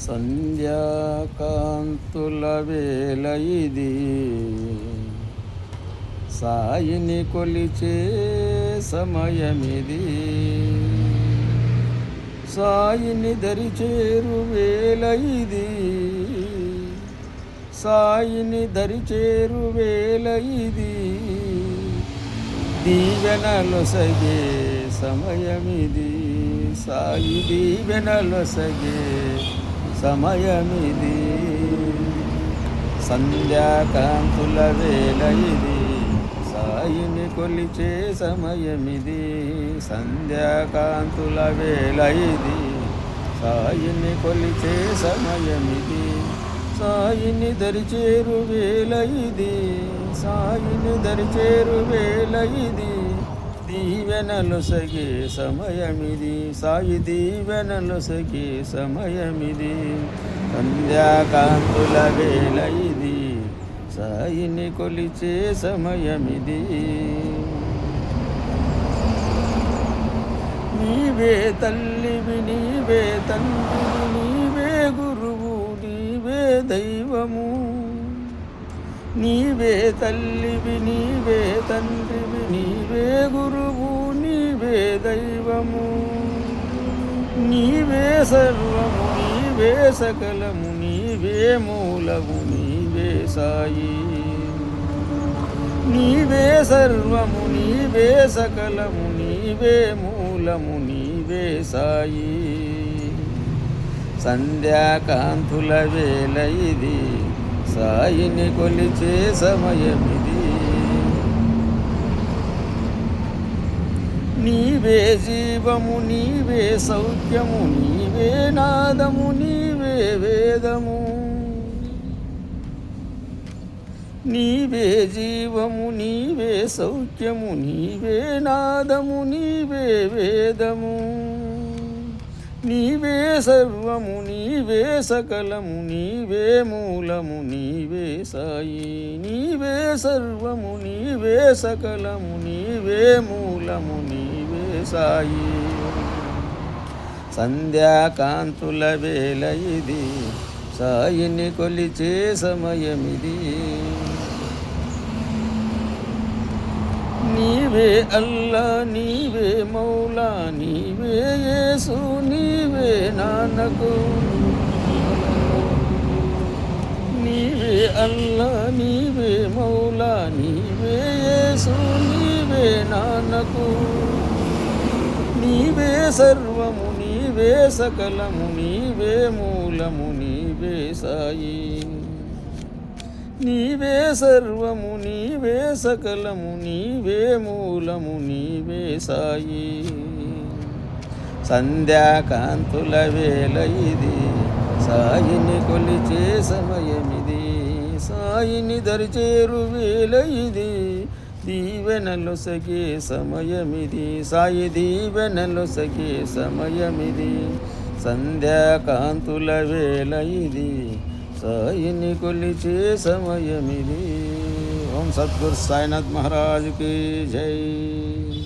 సంధ్యాకాంతుల వేళ ఇది, సాయిని కొలిచే సమయమిది. సాయిని దరిచేరు వేళ ఇది, సాయిని దరిచేరు వేళ ఇది. దీవెనలొసగే సమయమిది, సాయి దీవెనలొసగే సమయమిది. సంధ్యాకాంతుల వేళ ఇది, సాయిని కొలిచే సమయమిది. సంధ్యాకాంతుల వేళ ఇది, సాయిని కొలిచే సమయమిది. సాయిని దరిచేరు వేళ ఇది, సాయిని దరిచేరు వేళ ఇది. దీవెనలొసగే సమయమిది, సాయి దీవెనలొసగే సమయమిది. సంధ్యాకాంతుల వేళ ఇది, సాయిని కొలిచే సమయమిది. నీవే తల్లివి, నీవే తండ్రివి, నీవే గురువు, నీవే దైవము. నీవే తల్లివి, నీవే తండ్రివి, నీవే గురువు, నీవే దైవము. నీవే సర్వము, నీవే సకలము, నీవే మూలము, నీవే సాయి. నీవే సర్వము, నీవే సకలము, నీవే మూలము, నీవే సాయి. సంధ్యాకాంతుల వేళ ఇది, సాయిని కొలిచే సమయమిది. నీవే జీవము, నీవే సౌఖ్యము, నీవే నాదము, నీవే వేదము. నీవే జీవము, నీవే సౌఖ్యము, నీవే నాదము, నీవే వేదము. నీవే సర్వము, నీవే సకలము, నీవే మూలము, నీవే సాయి. నీవే సర్వము, నీవే సకలము, నీవే మూలము, నీవే సాయి. సంధ్యాకాంతుల వేళ ఇది, సాయిని కొలిచే సమయమిది. నీవే అల్లా, నీవే మౌలా, నీవే యేసు, నీవే నాన్నకు. నీవే అల్లా, నీవే మౌలా, నీవే యేసు, నీవే నాన్నకు. నీవే సర్వము, నీవే సకలము, నీవే మూలము, నీవే సాయి. నీవే సర్వము, నీవే సకలము, నీవే మూలము, నీవే సాయి. సంధ్యాకాంతుల వేళ ఇది, సాయిని కొలిచే సమయమిది. సాయిని దరిచేరు వేళ ఇది, దీవెనలొసగే సమయమిది. సాయి దీవెనలొసగే సమయమిది. సంధ్యాకాంతుల వేళ ఇది, సాయిని కొలిచే సమయమిది. ఓం సద్గురు సాయినాథ్ మహారాజ్ की जय।